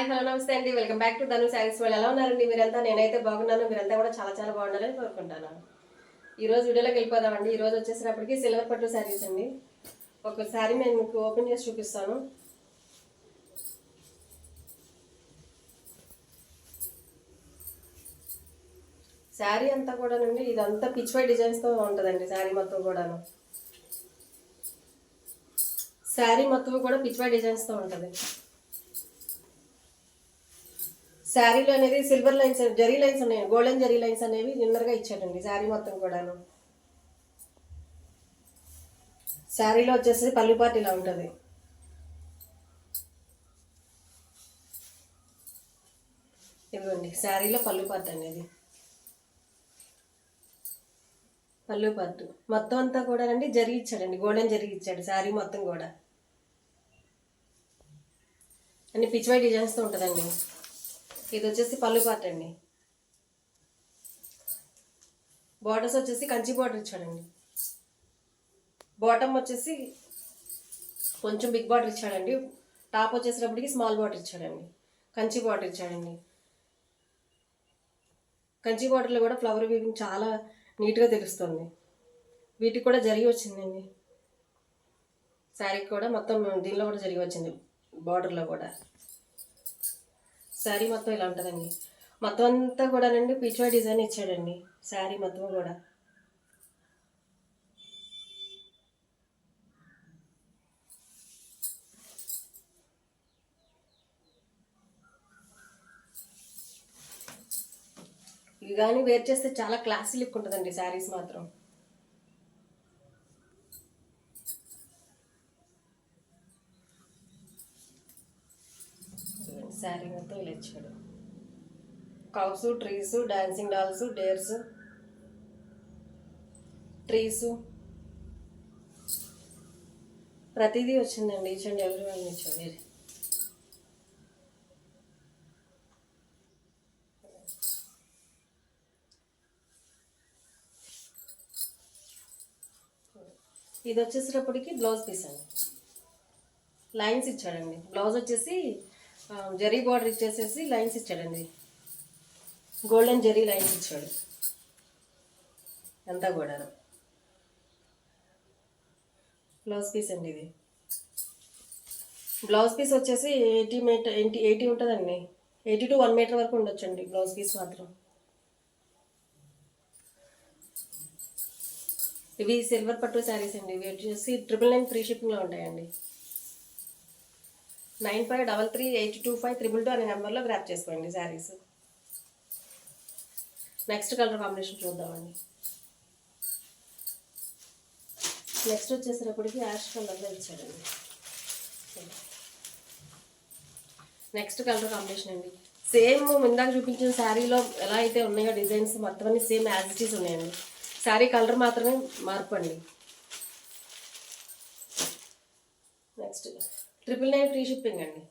Hi hello నమస్తే అండి. Welcome back to ధను శారీస్ వాళ్ళు. ఎలా ఉన్నారండి మీరంతా? నేనైతే బాగున్నాను. మీరంతా కూడా చాలా చాలా బాగున్నారని కోరుకుంటాను. ఈరోజు వీడియోలోకి వెళ్ళిపోదామండి. ఈరోజు వచ్చేసినప్పటికీ సిల్వర్ పట్టు శారీస్ అండి. ఒక శారీ నేను మీకు ఓపెన్ చేసి చూపిస్తాను. శారీ అంతా కూడా నుండి ఇదంతా పిచ్ వై డిజైన్స్తో ఉంటుందండి. శారీ మొత్తం కూడాను శారీ మొత్తం కూడా పిచ్ వై డిజైన్స్తో ఉంటుంది. శారీలో అనేది సిల్వర్ లైన్స్ జరీ లైన్స్ ఉన్నాయి. గోల్డెన్ జరీ లైన్స్ అనేవి నిన్నర్గా ఇచ్చాడండి శారీ మొత్తం కూడాను. శారీలో వచ్చేసి పళ్ళు పార్ట్ ఇలా ఉంటుంది. ఇదిగోండి శారీలో పళ్ళు పార్ట్ అనేది పళ్ళు పార్ట్ మొత్తం అంతా కూడా అండి జరీ ఇచ్చాడండి. గోల్డెన్ జరీ ఇచ్చాడు శారీ మొత్తం కూడా. అన్ని పిచ్ వై డిజైన్స్తో ఉంటుందండి. ఇది వచ్చేసి పళ్ళు పార్ట్ అండి. బార్డర్స్ వచ్చేసి కంచి బార్డర్ ఇచ్చాడండి. బాటమ్ వచ్చేసి కొంచెం బిగ్ బార్డర్ ఇచ్చాడండి. టాప్ వచ్చేసినప్పటికి స్మాల్ బార్డర్ ఇచ్చాడండి. కంచి బార్డర్ ఇచ్చాడండి. కంచి బార్డర్లో కూడా ఫ్లవర్ వీవింగ్ చాలా నీట్గా తెలుస్తుంది. వీటికి కూడా జరిగి వచ్చిందండి. శారీకి కూడా మొత్తం దీనిలో కూడా జరిగి వచ్చింది. బార్డర్లో కూడా శారీ మొత్తం ఇలా ఉంటుందండి. మొత్తం అంతా కూడా అండి పిచ్వై డిజైన్ ఇచ్చాడండి. శారీ మొత్తం కూడా ఇవి కానీ వేర్ చేస్తే చాలా క్లాసీ లుక్ ఉంటుందండి శారీస్ మాత్రం. శారీ మొత్తం ఇలా ఇచ్చాడు. Cows, trees, dancing dolls, dares, trees ప్రతిదీ వచ్చిందండి. ఈచ్ అండ్ ఎవ్రీ వన్ ఇచ్చాడు. ఇది వచ్చేసేటప్పటికి బ్లౌజ్ పీస్ అండి. లైన్స్ ఇచ్చాడండి. బ్లౌజ్ వచ్చేసి జరీ బార్డర్ ఇచ్చేసేసి లైన్స్ ఇచ్చాడండి. గోల్డెన్ జరీ లైన్స్ ఇచ్చాడు అంతా కూడా. బ్లౌజ్ పీస్ అండి ఇది. బ్లౌజ్ పీస్ వచ్చేసి 80 ఉంటుందండి. 80 to 1 మీటర్ వరకు ఉండొచ్చండి బ్లౌజ్ పీస్ మాత్రం. ఇవి సిల్వర్ పట్టు శారీస్ అండి. ఇవి వచ్చేసి 999 ఫ్రీ షిప్పింగ్లో ఉంటాయండి. 9533825322 అనే నెంబర్లో గ్రాప్ చేసుకోండి శారీస్. నెక్స్ట్ కలర్ కాంబినేషన్ చూద్దామండి. నెక్స్ట్ వచ్చేసినప్పటికీ యాష్ కలర్లో ఇచ్చాడండి. నెక్స్ట్ కలర్ కాంబినేషన్ అండి. సేమ్ ఇందాక చూపించిన శారీలో ఎలా అయితే ఉన్నాయో డిజైన్స్ మొత్తం అన్ని సేమ్ యాజ్ ఇట్ ఈస్ ఉన్నాయండి. శారీ కలర్ మాత్రమే మార్పు అండి. నెక్స్ట్ 999 ఫ్రీ షిప్పింగ్ అండి.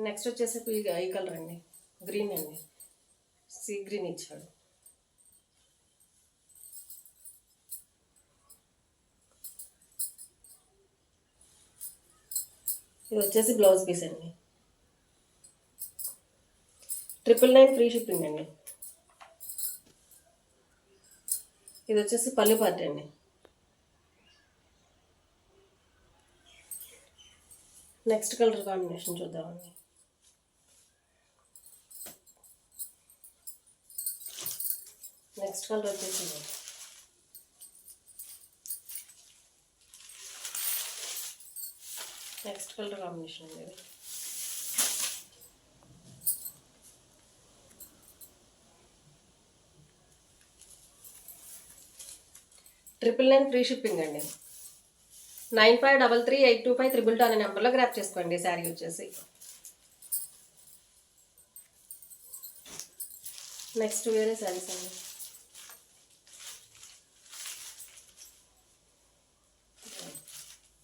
నెక్స్ట్ వచ్చేసి ఈ కలర్ అండి. గ్రీన్ అండి. సీ గ్రీన్ ఇచ్చాడు. ఇది వచ్చేసి బ్లౌజ్ పీస్ అండి. 999 ఫ్రీ షిప్పింగ్ అండి. ఇది వచ్చేసి పళ్ళు పార్ట్ అండి. నెక్స్ట్ కలర్ కాంబినేషన్ చూద్దామండి. నెక్స్ట్ కలర్ వచ్చేసి నెక్స్ట్ కలర్ కాంబినేషన్ అండి. 999 ఫ్రీ షిప్పింగ్ అండి. 9533825322 అనే నెంబర్లో గ్రాప్ చేసుకోండి శారీ వచ్చేసి. నెక్స్ట్ వేరే శారీస్ అండి.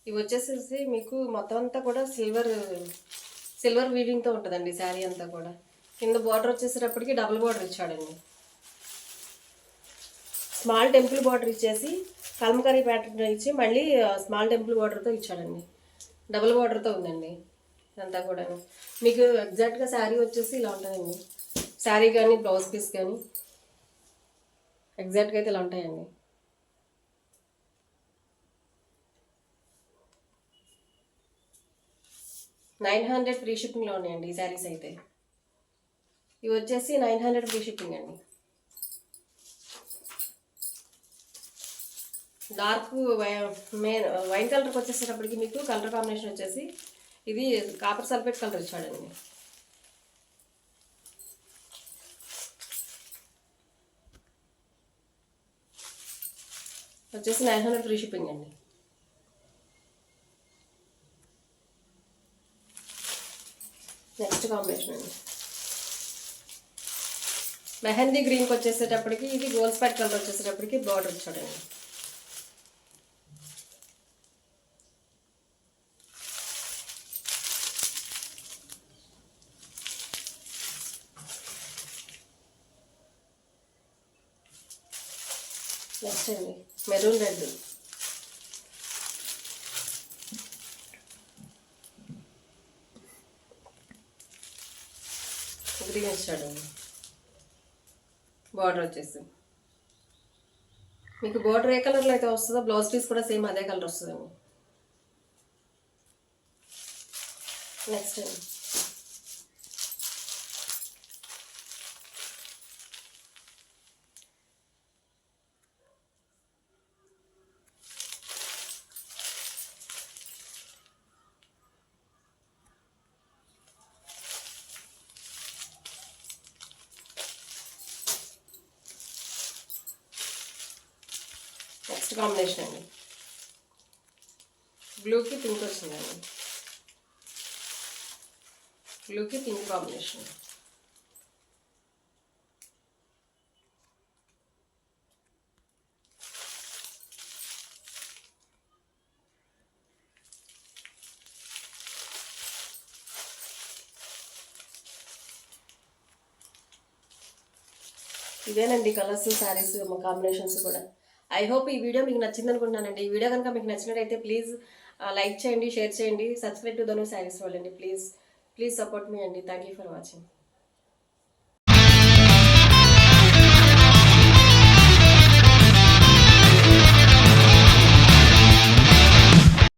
ఇవి వచ్చేసేసి మీకు మొత్తం అంతా కూడా సిల్వర్ వీవింగ్తో ఉంటుందండి శారీ అంతా కూడా. కింద బార్డర్ వచ్చేసేటప్పటికి డబుల్ బార్డర్ ఇచ్చాడండి. స్మాల్ టెంపుల్ బార్డర్ ఇచ్చేసి కల్మకరీ ప్యాటర్న్ ఇచ్చి మళ్ళీ స్మాల్ టెంపుల్ బార్డర్తో ఇచ్చాడండి. డబుల్ బార్డర్తో ఉందండి. ఇదంతా కూడా మీకు ఎగ్జాక్ట్గా శారీ వచ్చేసి ఇలా ఉంటుందండి. శారీ కానీ బ్లౌజ్ పీస్ కానీ ఎగ్జాక్ట్గా అయితే ఇలా ఉంటాయండి. $900 ఫ్రీ షిప్పింగ్లో ఉన్నాయండి ఈ శారీస్ అయితే. ఇవి వచ్చేసి $900 ఫ్రీ షిప్పింగ్ అండి. డార్క్ వైన్ కలర్కి వచ్చేసేటప్పటికి మీకు కలర్ కాంబినేషన్ వచ్చేసి ఇది కాపర్ సల్ఫేట్ కలర్ ఇచ్చాడండి. వచ్చేసి $900 ఫ్రీ షిప్పింగ్ అండి. నెక్స్ట్ కాంబినేషన్ అండి మెహందీ గ్రీన్కి వచ్చేసేటప్పటికి ఇది గోల్డ్ స్పాట్ కలర్ వచ్చేసేటప్పటికి బార్డర్ వచ్చాడండి. నెక్స్ట్ అండి మెరూన్ రెడ్, గ్రీన్ ఇచ్చాడండి. బార్డర్ వచ్చేసి మీకు బార్డర్ ఏ కలర్లో అయితే వస్తుందో బ్లౌజ్ పీస్ కూడా సేమ్ అదే కలర్ వస్తుందండి. నెక్స్ట్ అండి కాంబినేషన్ అండి బ్లూకి పింక్ వచ్చిందండి. బ్లూకి పింక్ కాంబినేషన్. ఇదేనండి కలర్స్, శారీస్, కాంబినేషన్స్ కూడా. ఐ హోప్ ఈ వీడియో మీకు నచ్చింది అనుకుంటున్నానండి. ఈ వీడియో కనుక మీకు నచ్చినట్టయితే ప్లీజ్ లైక్ చేయండి, షేర్ చేయండి, subscribe to Dhanu saris world అండి. ప్లీజ్ సపోర్ట్ మీ అండి. Thank you for watching.